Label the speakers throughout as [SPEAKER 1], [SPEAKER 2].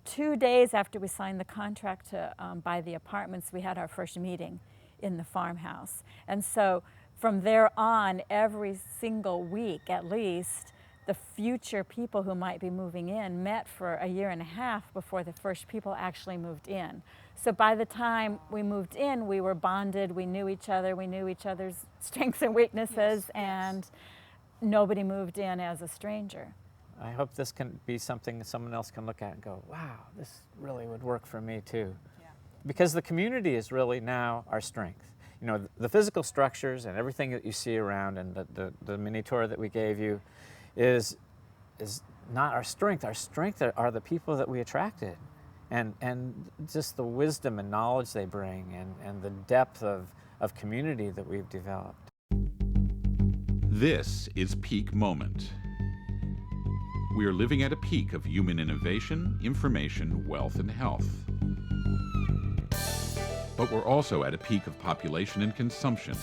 [SPEAKER 1] 2 days after we signed the contract to buy the apartments, we had our first meeting in the farmhouse. And so from there on, every single week at least, the future people who might be moving in met for a year and a half before the first people actually moved in. So by the time we moved in, we were bonded, we knew each other, we knew each other's strengths and weaknesses, and nobody moved in as a stranger.
[SPEAKER 2] I hope this can be something that someone else can look at and go, wow, this really would work for me too. Yeah. Because the community is really now our strength. You know, the physical structures and everything that you see around, and the mini tour that we gave you is not our strength. Our strength are the people that we attracted, and just the wisdom and knowledge they bring, and the depth of community that we've developed.
[SPEAKER 3] This is Peak Moment. We are living at a peak of human innovation, information, wealth, and health. But we're also at a peak of population and consumption,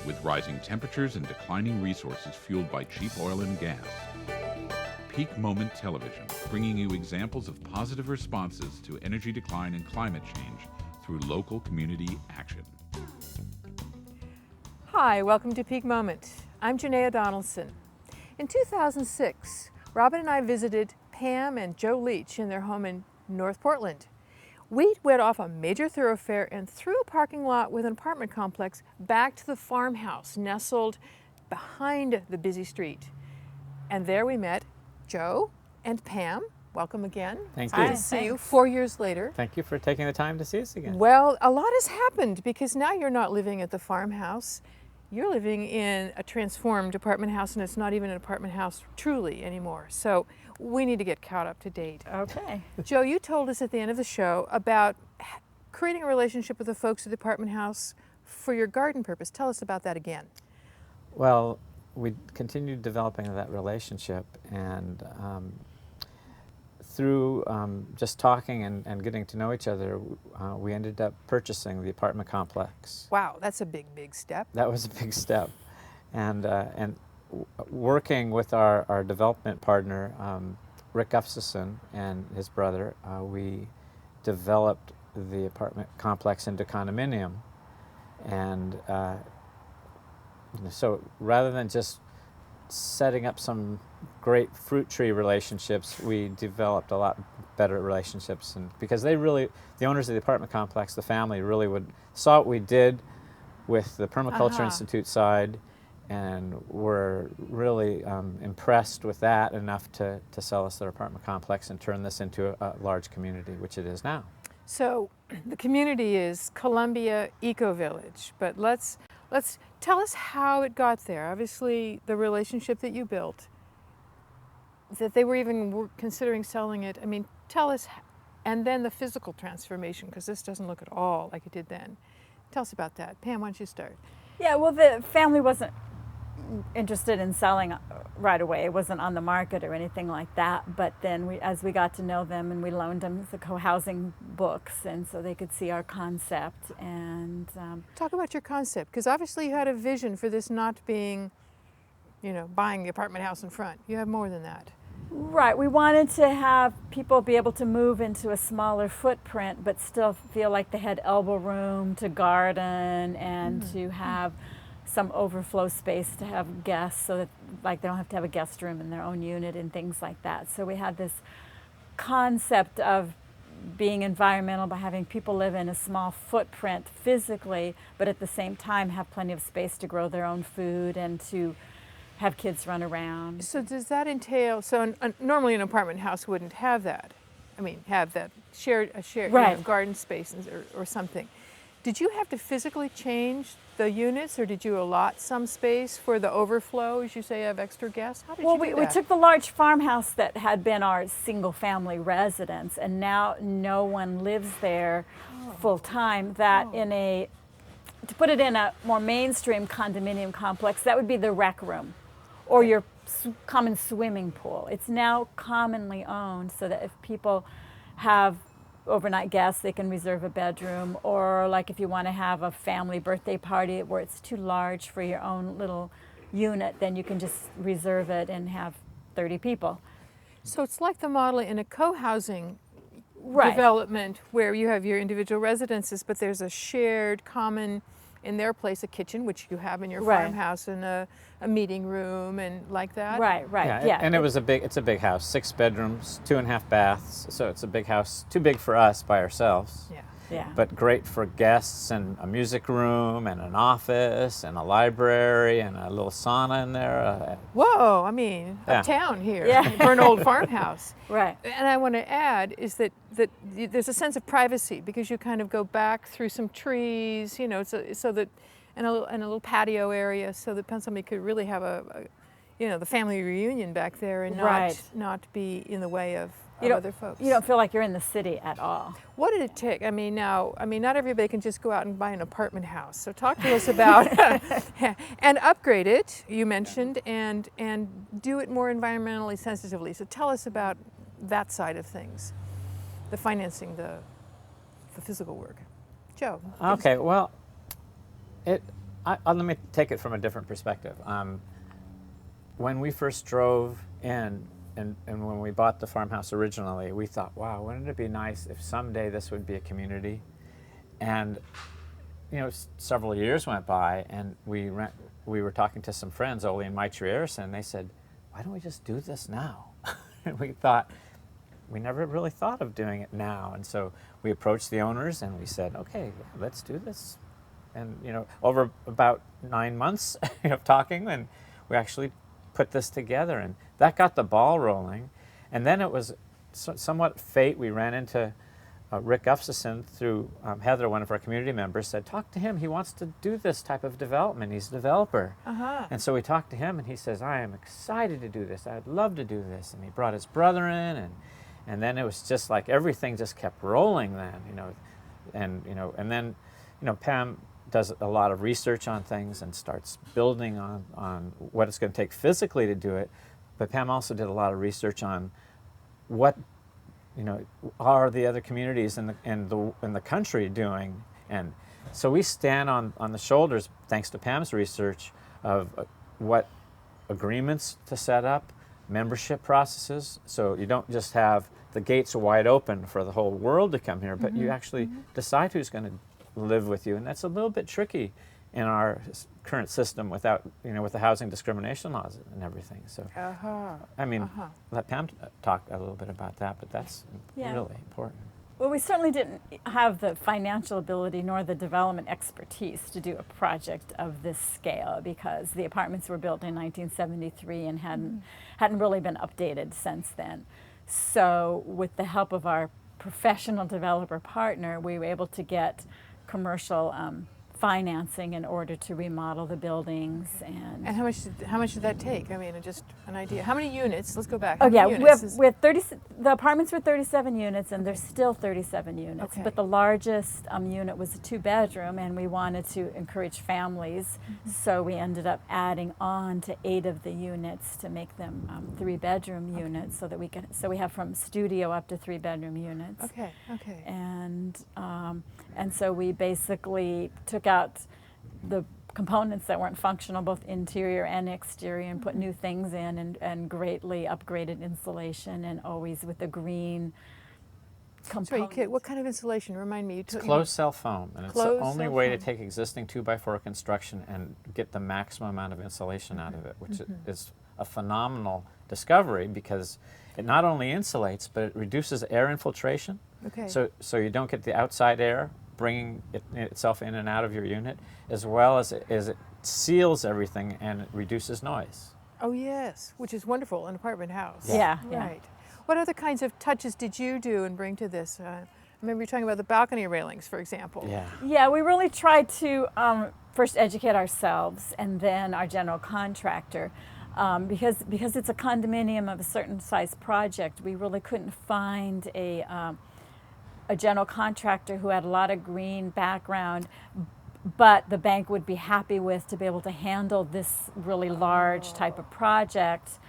[SPEAKER 3] with rising temperatures and declining resources fueled by cheap oil and gas. Peak Moment Television, bringing you examples of positive responses to energy decline and climate change through local community action.
[SPEAKER 4] Hi, welcome to Peak Moment. I'm Janaea Donaldson. In 2006, Robin and I visited Pam and Joe Leitch in their home in North Portland. We went off a major thoroughfare and through a parking lot with an apartment complex back to the farmhouse nestled behind the busy street. And there we met Joe and Pam. Welcome again.
[SPEAKER 2] Thank
[SPEAKER 4] Good
[SPEAKER 2] you.
[SPEAKER 4] to see you 4 years later.
[SPEAKER 2] Thank you for taking the time to see us again.
[SPEAKER 4] Well, a lot has happened because now you're not living at the farmhouse. You're living in a transformed apartment house, and it's not even an apartment house truly anymore. So we need to get caught up to date.
[SPEAKER 1] Okay.
[SPEAKER 4] Joe, you told us at the end of the show about creating a relationship with the folks at the apartment house for your garden purpose. Tell us about that again.
[SPEAKER 2] Well, we continued developing that relationship, and through just talking and getting to know each other, we ended up purchasing the apartment complex.
[SPEAKER 4] Wow, that's a big, big step.
[SPEAKER 2] That was a big step. And working with our development partner, Rick Gustafson, and his brother, we developed the apartment complex into condominium. And so rather than just setting up some great fruit tree relationships, we developed a lot better relationships, and because the owners of the apartment complex, the family really saw what we did with the Permaculture Institute side, and were really impressed with that enough to sell us their apartment complex and turn this into a large community, which it is now.
[SPEAKER 4] So the community is Columbia Ecovillage, but let's tell us how it got there. Obviously, the relationship that you built, that they were even considering selling it. I mean, tell us, and then the physical transformation, because this doesn't look at all like it did then. Tell us about that. Pam, why don't you start?
[SPEAKER 1] Yeah, well, the family wasn't interested in selling right away. It wasn't on the market or anything like that. But then as we got to know them, and we loaned them the co-housing books, and so they could see our concept. And
[SPEAKER 4] talk about your concept, because obviously you had a vision for this not being, buying the apartment house in front. You have more than that.
[SPEAKER 1] Right. We wanted to have people be able to move into a smaller footprint, but still feel like they had elbow room to garden and to have some overflow space to have guests, so that they don't have to have a guest room in their own unit and things like that. So we had this concept of being environmental by having people live in a small footprint physically, but at the same time have plenty of space to grow their own food and to have kids run around.
[SPEAKER 4] So does that entail, normally an apartment house wouldn't have that. I mean, have that shared
[SPEAKER 1] right.
[SPEAKER 4] Garden space or something. Did you have to physically change the units, or did you allot some space for the overflow, as you say, of extra guests? How did you do that?
[SPEAKER 1] We took the large farmhouse that had been our single-family residence, and now no one lives there full-time. To put it in a more mainstream condominium complex, that would be the rec room or your common swimming pool. It's now commonly owned, so that if people have overnight guests, they can reserve a bedroom, or like if you want to have a family birthday party where it's too large for your own little unit, then you can just reserve it and have 30 people.
[SPEAKER 4] So it's like the model in a co-housing.
[SPEAKER 1] Right.
[SPEAKER 4] development where you have your individual residences, but there's a shared common, in their place, a kitchen, which you have in your
[SPEAKER 1] Right.
[SPEAKER 4] farmhouse, and a meeting room and like that.
[SPEAKER 1] Right, right, yeah.
[SPEAKER 2] And it's a big house, 6 bedrooms, 2.5 baths. So it's a big house, too big for us by ourselves.
[SPEAKER 4] Yeah.
[SPEAKER 1] Yeah.
[SPEAKER 2] But great for guests, and a music room and an office and a library and a little sauna in there.
[SPEAKER 4] Whoa, I mean,
[SPEAKER 2] Yeah.
[SPEAKER 4] uptown here
[SPEAKER 1] Yeah.
[SPEAKER 4] for an old farmhouse.
[SPEAKER 1] Right.
[SPEAKER 4] And I want to add is that there's a sense of privacy because you kind of go back through some trees, you know, so that and a little patio area, so that somebody could really have the family reunion back there and
[SPEAKER 1] Right.
[SPEAKER 4] not be in the way of
[SPEAKER 1] don't-
[SPEAKER 4] other folks.
[SPEAKER 1] You don't feel like you're in the city at all.
[SPEAKER 4] What did it take? I mean, not everybody can just go out and buy an apartment house. So talk to us about and upgrade it. You mentioned and do it more environmentally sensitively. So tell us about that side of things, the financing, the physical work. Joe.
[SPEAKER 2] Okay, well, let me take it from a different perspective. When we first drove in, and when we bought the farmhouse originally, we thought, wow, wouldn't it be nice if someday this would be a community? And several years went by, and we were talking to some friends, Ole and Maitri Erison, and they said, why don't we just do this now? And we thought, we never really thought of doing it now. And so we approached the owners and we said, okay, let's do this. And over about 9 months of talking, and we actually put this together, and that got the ball rolling. And then it was somewhat fate. We ran into Rick Gustafson through Heather, one of our community members, said, talk to him. He wants to do this type of development. He's a developer.
[SPEAKER 4] Uh-huh.
[SPEAKER 2] And so we talked to him, and he says, I am excited to do this. I'd love to do this. And he brought his brother in, and then it was just like everything just kept rolling then, and then Pam does a lot of research on things and starts building on what it's going to take physically to do it. But Pam also did a lot of research on what are the other communities in the country doing, and so we stand on the shoulders, thanks to Pam's research, of what agreements to set up, membership processes, so you don't just have the gates wide open for the whole world to come here, but you actually decide who's going to live with you, and that's a little bit tricky in our current system without, with the housing discrimination laws and everything. So, let Pam talk a little bit about that, but that's really important.
[SPEAKER 1] Well, we certainly didn't have the financial ability nor the development expertise to do a project of this scale because the apartments were built in 1973 and hadn't really been updated since then. So with the help of our professional developer partner, we were able to get commercial financing in order to remodel the buildings. And
[SPEAKER 4] how much did that take? I mean, just an idea. How many units? Let's go back.
[SPEAKER 1] Oh
[SPEAKER 4] How
[SPEAKER 1] yeah,
[SPEAKER 4] many units
[SPEAKER 1] we have 30. The apartments were 37 units, and there's still 37 units.
[SPEAKER 4] Okay.
[SPEAKER 1] But the largest unit was a 2-bedroom, and we wanted to encourage families, so we ended up adding on to 8 of the units to make them 3-bedroom units, so that we have from studio up to 3-bedroom units.
[SPEAKER 4] Okay.
[SPEAKER 1] And so we basically took out the components that weren't functional, both interior and exterior, and put new things in, and greatly upgraded insulation, and always with the green components.
[SPEAKER 4] Sorry, what kind of insulation? Remind me.
[SPEAKER 2] It's closed cell foam, and it's the only way to take existing 2x4 construction and get the maximum amount of insulation out of it, which is a phenomenal discovery because it not only insulates, but it reduces air infiltration.
[SPEAKER 4] Okay.
[SPEAKER 2] So you don't get the outside air bringing itself in and out of your unit, as well as it seals everything and it reduces noise.
[SPEAKER 4] Oh yes, which is wonderful, an apartment house.
[SPEAKER 1] Yeah.
[SPEAKER 4] Right. What other kinds of touches did you do and bring to this? I remember you talking about the balcony railings, for example.
[SPEAKER 1] Yeah, we really tried to first educate ourselves and then our general contractor. Because it's a condominium of a certain size project, we really couldn't find a general contractor who had a lot of green background, but the bank would be happy with to be able to handle this really large type of project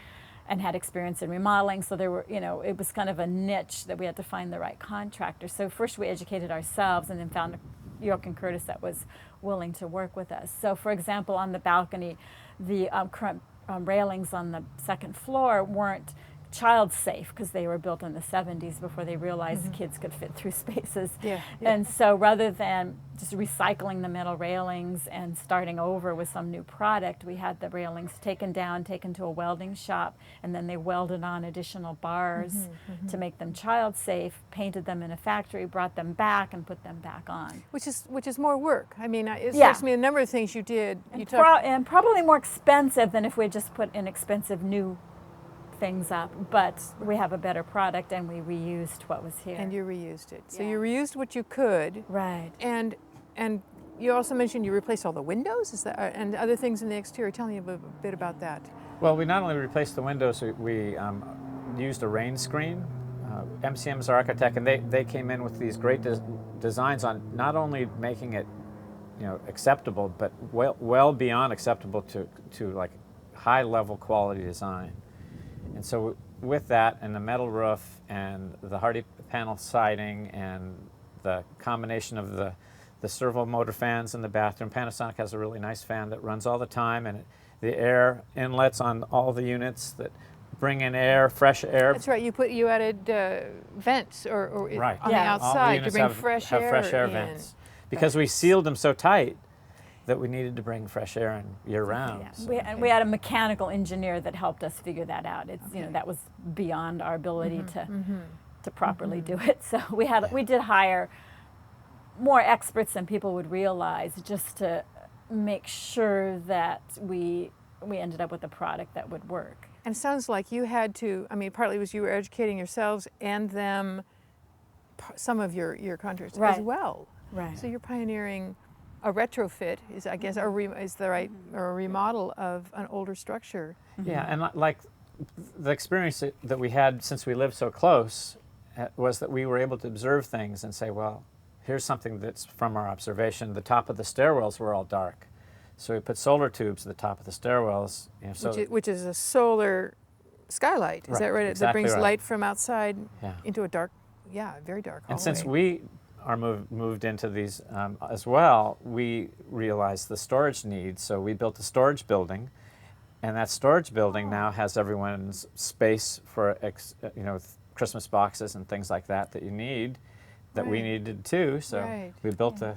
[SPEAKER 1] and had experience in remodeling. So there were, it was kind of a niche that we had to find the right contractor. So first we educated ourselves and then found York and Curtis that was willing to work with us. So for example, on the balcony, the current railings on the second floor weren't child safe because they were built in the 70s before they realized kids could fit through spaces.
[SPEAKER 4] Yeah.
[SPEAKER 1] And so rather than just recycling the metal railings and starting over with some new product, we had the railings taken down, taken to a welding shop, and then they welded on additional bars to make them child safe, painted them in a factory, brought them back, and put them back on.
[SPEAKER 4] Which is more work. I mean, it strikes me a number of things you did.
[SPEAKER 1] And probably more expensive than if we just put inexpensive new things up, but we have a better product and we reused what was here.
[SPEAKER 4] And you reused it. So
[SPEAKER 1] Yeah.
[SPEAKER 4] you reused what you could.
[SPEAKER 1] Right.
[SPEAKER 4] And you also mentioned you replaced all the windows, is that, and other things in the exterior. Tell me a bit about that.
[SPEAKER 2] Well, we not only replaced the windows, we used a rain screen. MCM's our architect, and they came in with these great designs on not only making it, acceptable, but well beyond acceptable to like high level quality design. And so with that and the metal roof and the hardy panel siding and the combination of the servo motor fans in the bathroom, Panasonic has a really nice fan that runs all the time, and the air inlets on all the units that bring in air, fresh air.
[SPEAKER 4] That's right. You added vents or
[SPEAKER 2] Right.
[SPEAKER 4] on
[SPEAKER 1] Yeah.
[SPEAKER 4] the
[SPEAKER 2] All the
[SPEAKER 4] outside to
[SPEAKER 2] units
[SPEAKER 4] bring
[SPEAKER 2] have
[SPEAKER 4] fresh
[SPEAKER 2] air
[SPEAKER 4] in.
[SPEAKER 2] vents. Because we sealed them so tight that we needed to bring fresh air in year round.
[SPEAKER 1] Yeah.
[SPEAKER 2] So-
[SPEAKER 1] We had a mechanical engineer that helped us figure that out. It's that was beyond our ability to properly do it. So we did hire more experts than people would realize just to make sure that we ended up with a product that would work.
[SPEAKER 4] And it sounds like you had to, I mean, partly was you were educating yourselves and them, some of your contractors as
[SPEAKER 1] Right.
[SPEAKER 4] well.
[SPEAKER 1] Right.
[SPEAKER 4] So you're pioneering a retrofit, is I guess, or a remodel of an older structure.
[SPEAKER 2] Yeah, and like the experience that we had since we lived so close was that we were able to observe things and say, well, here's something that's from our observation. The top of the stairwells were all dark. So we put solar tubes at the top of the stairwells.
[SPEAKER 4] Which is a solar skylight, is
[SPEAKER 2] Right,
[SPEAKER 4] that right? That
[SPEAKER 2] exactly
[SPEAKER 4] brings
[SPEAKER 2] right.
[SPEAKER 4] light from outside
[SPEAKER 2] Yeah.
[SPEAKER 4] into a dark, very dark hallway.
[SPEAKER 2] And since we are moved into these as well, we realized the storage needs. So we built a storage building, and that storage building now has everyone's space for Christmas boxes and things like that you need, that we
[SPEAKER 4] Right.
[SPEAKER 2] needed too. So
[SPEAKER 4] Right.
[SPEAKER 2] we built a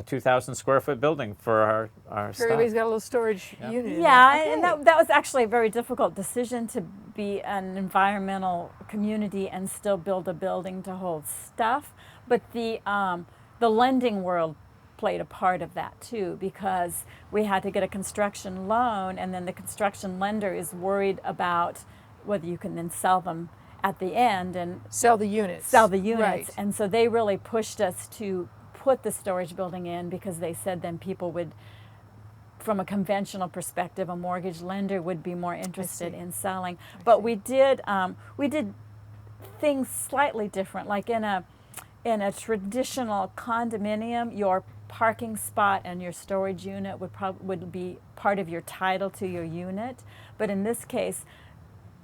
[SPEAKER 2] 2,000 square foot building for our stuff.
[SPEAKER 4] Everybody's got a little storage unit. in
[SPEAKER 1] Yeah,
[SPEAKER 4] there.
[SPEAKER 1] and
[SPEAKER 4] Okay.
[SPEAKER 1] that was actually a very difficult decision to be an environmental community and still build a building to hold stuff. But the lending world played a part of that too, because we had to get a construction loan, and then the construction lender is worried about whether you can then sell them at the end and
[SPEAKER 4] Sell the units. Right.
[SPEAKER 1] And so they really pushed us to put the storage building in, because they said then people would, from a conventional perspective, a mortgage lender would be more interested in selling. But we did things slightly different. Like in a traditional condominium, your parking spot and your storage unit would be part of your title to your unit. But in this case,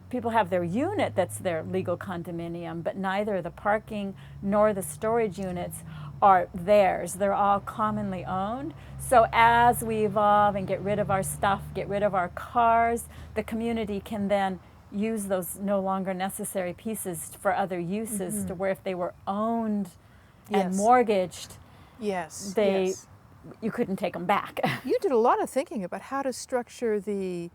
[SPEAKER 1] people have their unit that's their legal condominium, but neither the parking nor the storage units are theirs. They're all commonly owned. So as we evolve and get rid of our stuff, get rid of our cars, the community can then use those no longer necessary pieces for other uses, to where if they were owned and
[SPEAKER 4] Yes.
[SPEAKER 1] mortgaged,
[SPEAKER 4] Yes.
[SPEAKER 1] you couldn't take them back.
[SPEAKER 4] You did a lot of thinking about how to structure the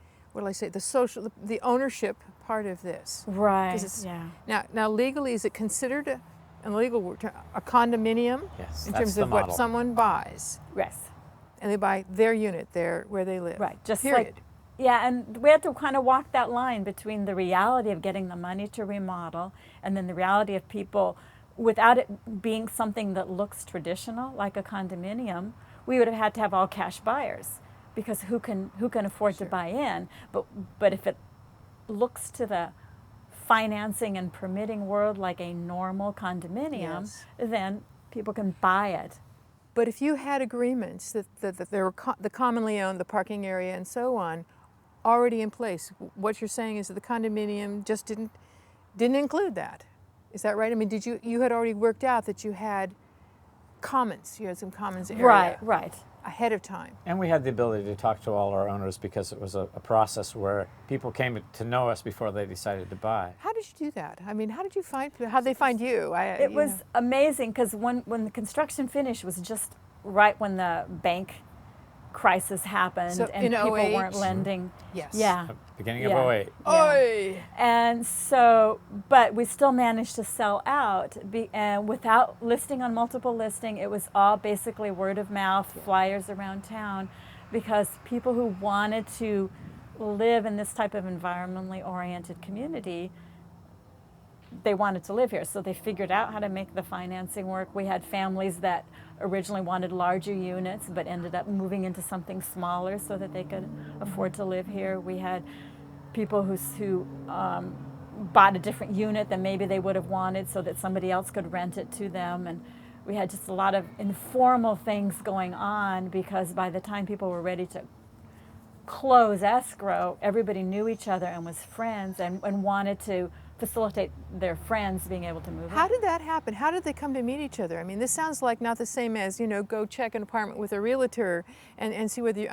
[SPEAKER 4] social, the ownership part of this.
[SPEAKER 1] Right.
[SPEAKER 4] 'Cause it's-
[SPEAKER 1] Yeah.
[SPEAKER 4] Now legally, is it considered in legal word a condominium?
[SPEAKER 2] Yes,
[SPEAKER 4] In
[SPEAKER 2] that's
[SPEAKER 4] terms
[SPEAKER 2] the
[SPEAKER 4] of what
[SPEAKER 2] model.
[SPEAKER 4] someone buys,
[SPEAKER 1] Yes.
[SPEAKER 4] and they buy their unit there where they live.
[SPEAKER 1] Right. Just
[SPEAKER 4] Period.
[SPEAKER 1] like, yeah, and we had to kind of walk that line between the reality of getting the money to remodel and then the reality of people, without it being something that looks traditional like a condominium, we would have had to have all cash buyers, because who can afford to buy in? But if it looks to the financing and permitting world like a normal condominium,
[SPEAKER 4] Yes.
[SPEAKER 1] then people can buy it.
[SPEAKER 4] But if you had agreements that there were the commonly owned, the parking area and so on, already in place, what you're saying is that the condominium just didn't include that. Is that right? I mean, you had already worked out that you had commons. You had some commons area
[SPEAKER 1] Right.
[SPEAKER 4] ahead of time.
[SPEAKER 2] And we had the ability to talk to all our owners because it was a process where people came to know us before they decided to buy.
[SPEAKER 4] How did you do that? I mean, how did you find? How did they find you?
[SPEAKER 1] It was amazing because when the construction finished was just right when the bank crisis happened
[SPEAKER 4] So
[SPEAKER 1] and
[SPEAKER 4] in
[SPEAKER 1] people
[SPEAKER 4] 08?
[SPEAKER 1] weren't lending.
[SPEAKER 4] Yes.
[SPEAKER 1] Yeah.
[SPEAKER 2] Beginning
[SPEAKER 1] Yeah.
[SPEAKER 2] of 08.
[SPEAKER 1] Yeah.
[SPEAKER 4] Oy!
[SPEAKER 1] And so, but we still managed to sell out and without listing on multiple listing. It was all basically word of mouth, flyers around town, because people who wanted to live in this type of environmentally oriented community, they wanted to live here. So they figured out how to make the financing work. We had families that originally wanted larger units but ended up moving into something smaller so that they could afford to live here. We had people who bought a different unit than maybe they would have wanted so that somebody else could rent it to them. And we had just a lot of informal things going on because by the time people were ready to close escrow, everybody knew each other and was friends and wanted to facilitate their friends being able to move
[SPEAKER 4] How
[SPEAKER 1] in.
[SPEAKER 4] did that happen? How did they come to meet each other? I mean, this sounds like not the same as, go check an apartment with a realtor and see whether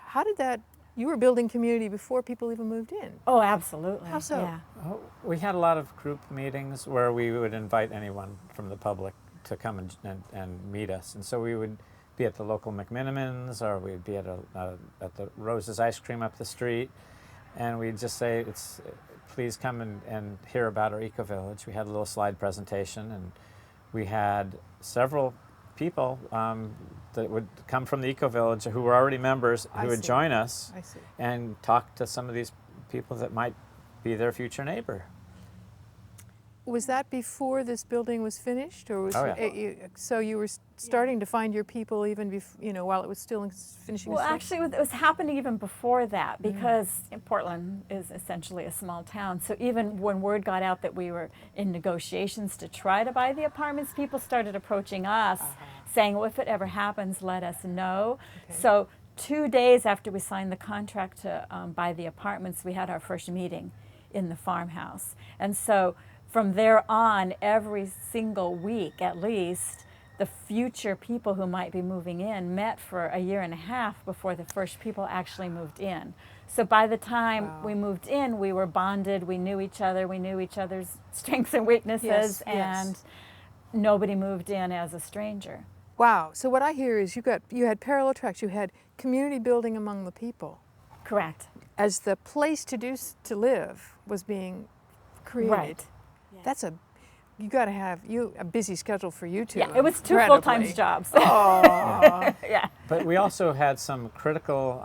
[SPEAKER 4] how did that, you were building community before people even moved in.
[SPEAKER 1] Oh, absolutely.
[SPEAKER 4] How so?
[SPEAKER 1] Yeah.
[SPEAKER 2] Oh, we had a lot of group meetings where we would invite anyone from the public to come and meet us. And so we would be at the local McMinimans or we'd be at the Rose's Ice Cream up the street. And we'd just say, please come and hear about our Ecovillage. We had a little slide presentation and we had several people that would come from the Ecovillage who were already members who would join us
[SPEAKER 4] I see.
[SPEAKER 2] and talk to some of these people that might be their future neighbor.
[SPEAKER 4] Was that before this building was finished, or was
[SPEAKER 2] Oh, yeah.
[SPEAKER 4] so you were starting to find your people even while it was still in finishing?
[SPEAKER 1] Well,
[SPEAKER 4] construction?
[SPEAKER 1] actually, it was happening even before that because Portland is essentially a small town. So even when word got out that we were in negotiations to try to buy the apartments, people started approaching us saying, well, if it ever happens, let us know.
[SPEAKER 4] Okay.
[SPEAKER 1] So 2 days after we signed the contract to buy the apartments, we had our first meeting in the farmhouse. And so from there on, every single week at least, the future people who might be moving in met for a year and a half before the first people actually moved in. So by the time we moved in, we were bonded, we knew each other, we knew each other's strengths and weaknesses, and nobody moved in as a stranger.
[SPEAKER 4] Wow. So what I hear is you had parallel tracks. You had community building among the people
[SPEAKER 1] Correct.
[SPEAKER 4] as the place to live was being created.
[SPEAKER 1] Right.
[SPEAKER 4] That's you got to have a busy schedule for you two.
[SPEAKER 1] Yeah, it was two
[SPEAKER 4] incredibly.
[SPEAKER 1] full-time jobs.
[SPEAKER 4] Aw.
[SPEAKER 1] Yeah.
[SPEAKER 2] But we also had some critical,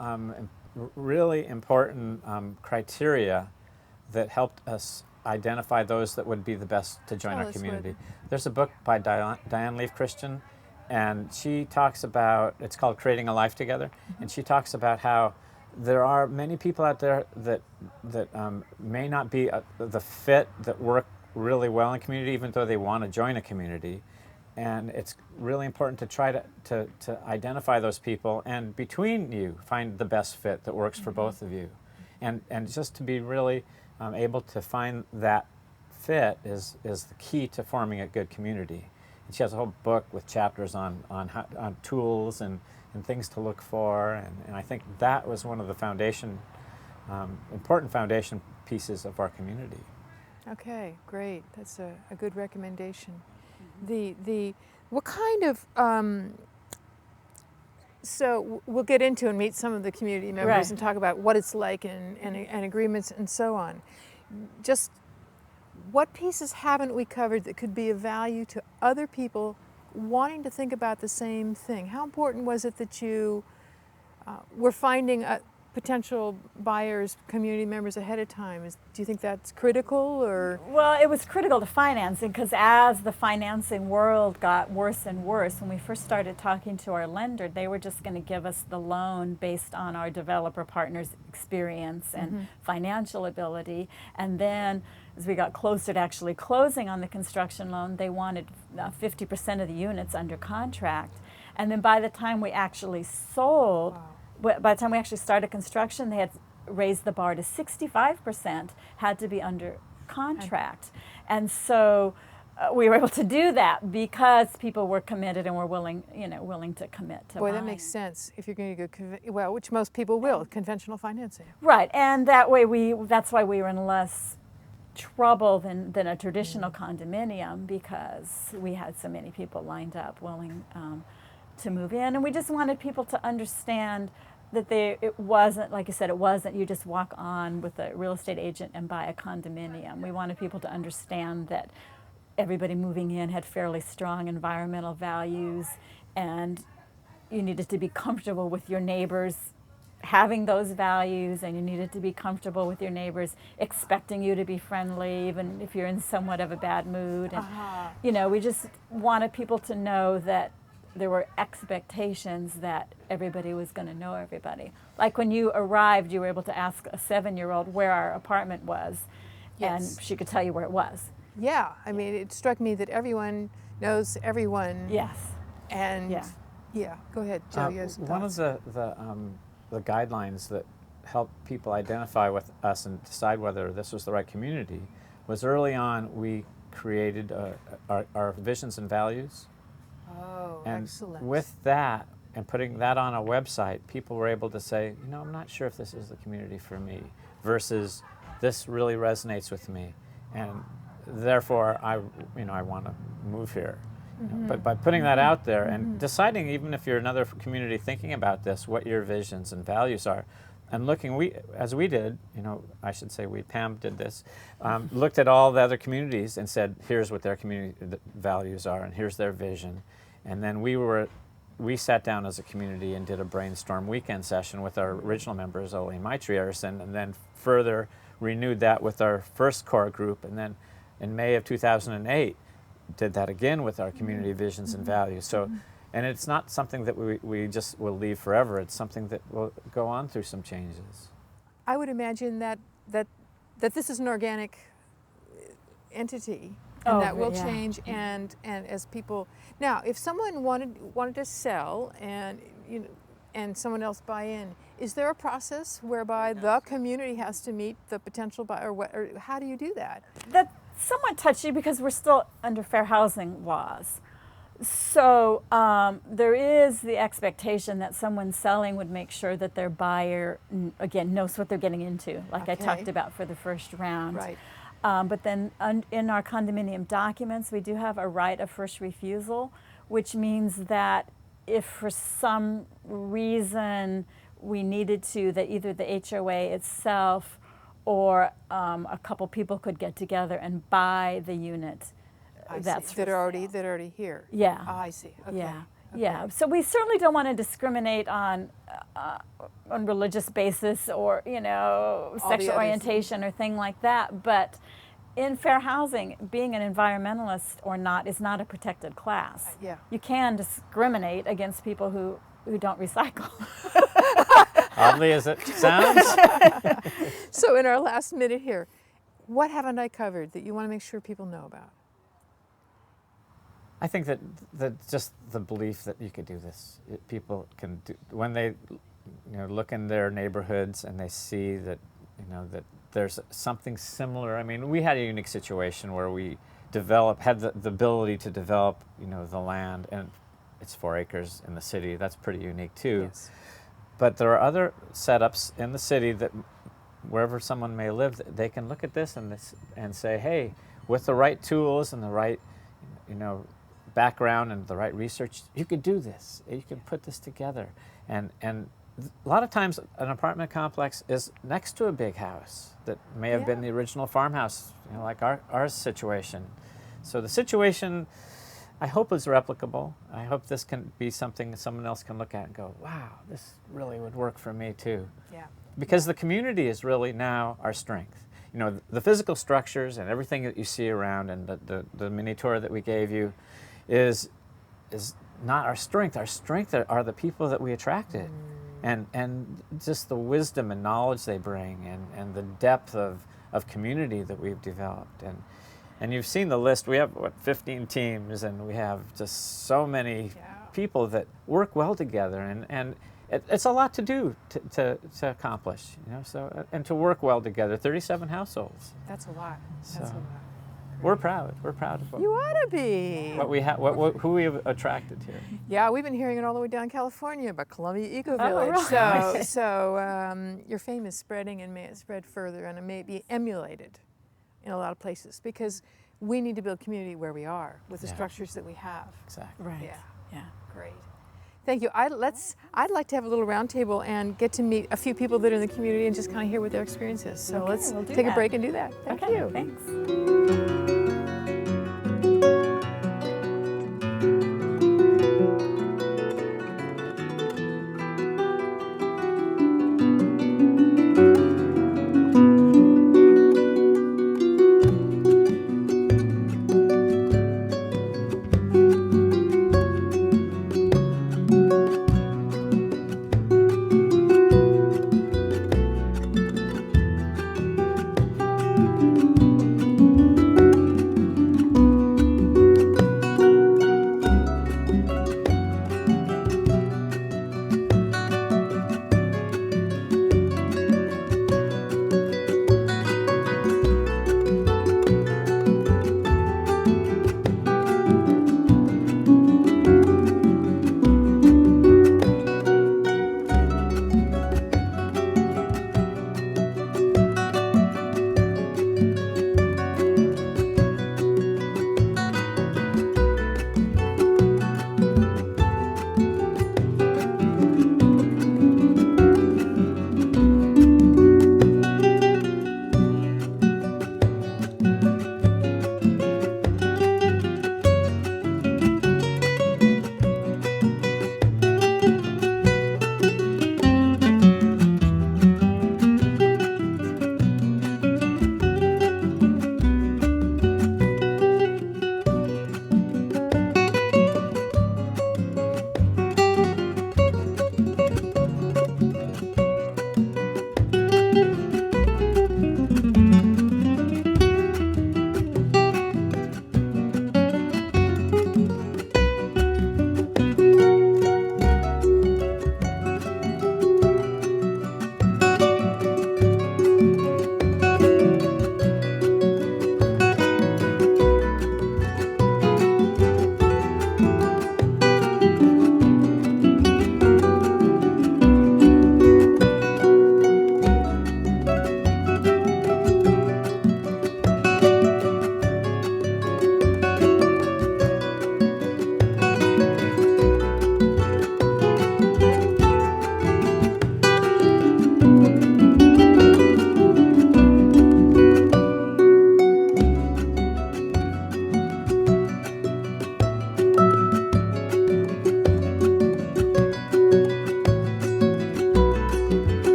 [SPEAKER 2] really important criteria that helped us identify those that would be the best to join
[SPEAKER 4] Tell
[SPEAKER 2] our
[SPEAKER 4] us
[SPEAKER 2] community. There's a book by Diane Leaf Christian, and she talks about, it's called Creating a Life Together, and she talks about how there are many people out there that may not be the fit that work really well in community, even though they want to join a community. And it's really important to try to identify those people and between you find the best fit that works for both of you. And just to be really able to find that fit is the key to forming a good community. And she has a whole book with chapters on tools and things to look for. And I think that was one of the important foundation pieces of our community.
[SPEAKER 4] Okay, great. That's a good recommendation. What kind of so we'll get into and meet some of the community members
[SPEAKER 1] Right.
[SPEAKER 4] and talk about what it's like and agreements and so on. Just what pieces haven't we covered that could be of value to other people wanting to think about the same thing? How important was it that you were finding potential buyers, community members ahead of time? Do you think that's critical, or?
[SPEAKER 1] Well, it was critical to financing because as the financing world got worse and worse, when we first started talking to our lender, they were just going to give us the loan based on our developer partners' experience and financial ability. And then as we got closer to actually closing on the construction loan, they wanted 50% of the units under contract. And then by the time we actually sold, by the time we actually started construction, they had raised the bar to 65%, had to be under contract. And so we were able to do that because people were committed and were willing to commit to
[SPEAKER 4] Boy, that
[SPEAKER 1] buying.
[SPEAKER 4] makes sense. If you're going to go, well, which most people will, conventional financing.
[SPEAKER 1] Right, and that way that's why we were in less trouble than a traditional condominium, because we had so many people lined up willing to move in, and we just wanted people to understand that it wasn't, like I said, it wasn't you just walk on with a real estate agent and buy a condominium. We wanted people to understand that everybody moving in had fairly strong environmental values, and you needed to be comfortable with your neighbors having those values, and you needed to be comfortable with your neighbors expecting you to be friendly even if you're in somewhat of a bad mood. And we just wanted people to know that there were expectations that everybody was going to know everybody. Like when you arrived, you were able to ask a 7-year-old where our apartment was, and she could tell you where it was.
[SPEAKER 4] Yeah, I mean, it struck me that everyone knows everyone.
[SPEAKER 1] Yes.
[SPEAKER 4] And go ahead, Joe.
[SPEAKER 2] One of the guidelines that helped people identify with us and decide whether this was the right community was early on we created our visions and values.
[SPEAKER 4] Oh,
[SPEAKER 2] and
[SPEAKER 4] excellent.
[SPEAKER 2] With that and putting that on a website, people were able to say, I'm not sure if this is the community for me, versus this really resonates with me, and therefore I want to move here. But by putting that out there and deciding, even if you're another community thinking about this, what your visions and values are, and looking, as we did, I should say Pam did this, looked at all the other communities and said, here's what their community values are, and here's their vision. And then we sat down as a community and did a brainstorm weekend session with our original members, Oli and Maitri Erison, and then further renewed that with our first core group. And then in May of 2008, did that again with our community visions and values. So, and it's not something that we just will leave forever. It's something that will go on through some changes.
[SPEAKER 4] I would imagine that this is an organic entity, and that will change. And as people now, if someone wanted to sell and someone else buy in, is there a process whereby the community has to meet the potential buyer, or how do you do that?
[SPEAKER 1] That's somewhat touchy because we're still under fair housing laws. So there is the expectation that someone selling would make sure that their buyer, again, knows what they're getting into, like I talked about for the first round.
[SPEAKER 4] Right.
[SPEAKER 1] But then in our condominium documents, we do have a right of first refusal, which means that if for some reason we needed to, that either the HOA itself or a couple people could get together and buy the unit.
[SPEAKER 4] That are already here.
[SPEAKER 1] Yeah.
[SPEAKER 4] Oh, I see. Okay.
[SPEAKER 1] Yeah.
[SPEAKER 4] Okay.
[SPEAKER 1] Yeah. So we certainly don't want to discriminate on religious basis or sexual orientation or thing like that. But in fair housing, being an environmentalist or not is not a protected class.
[SPEAKER 4] Yeah.
[SPEAKER 1] You can discriminate against people who don't recycle.
[SPEAKER 2] Oddly as it sounds.
[SPEAKER 4] So in our last minute here, what haven't I covered that you want to make sure people know about?
[SPEAKER 2] I think that just the belief that you could do this. People can do, when they look in their neighborhoods and they see that that there's something similar. I mean, we had a unique situation where we had the ability to develop the land, and it's 4 acres in the city. That's pretty unique too.
[SPEAKER 4] Yes.
[SPEAKER 2] But there are other setups in the city that wherever someone may live, they can look at this and say, hey, with the right tools and the right background and the right research, you could do this. You could put this together. And a lot of times an apartment complex is next to a big house that may have been the original farmhouse, like our situation. So the situation, I hope, is replicable. I hope this can be something someone else can look at and go, wow, this really would work for me too.
[SPEAKER 4] Yeah.
[SPEAKER 2] Because the community is really now our strength. The physical structures and everything that you see around, and the mini tour that we gave you is not our strength. Our strength are the people that we attracted. And just the wisdom and knowledge they bring, and the depth of community that we've developed. And you've seen the list. We have, 15 teams, and we have just so many people that work well together. And it's a lot to do to accomplish, so, and to work well together, 37 households.
[SPEAKER 4] That's a lot. That's a lot.
[SPEAKER 2] We're proud. We're proud of
[SPEAKER 4] You ought to be.
[SPEAKER 2] what we have, who we have attracted here.
[SPEAKER 4] Yeah, we've been hearing it all the way down California about Columbia Ecovillage.
[SPEAKER 1] really?
[SPEAKER 4] So your fame is spreading, and may it spread further, and it may be emulated in a lot of places, because we need to build community where we are with the
[SPEAKER 2] Yeah.
[SPEAKER 4] structures that we have.
[SPEAKER 2] Exactly.
[SPEAKER 1] Right.
[SPEAKER 4] Yeah.
[SPEAKER 1] Yeah.
[SPEAKER 4] Great. Thank you. I'd like to have a little round table and get to meet a few people that are in the community and just kind of hear what their experience is. So
[SPEAKER 1] Okay,
[SPEAKER 4] let's
[SPEAKER 1] we'll do
[SPEAKER 4] take a
[SPEAKER 1] that.
[SPEAKER 4] break and do that. Thank
[SPEAKER 1] Okay,
[SPEAKER 4] you.
[SPEAKER 1] thanks.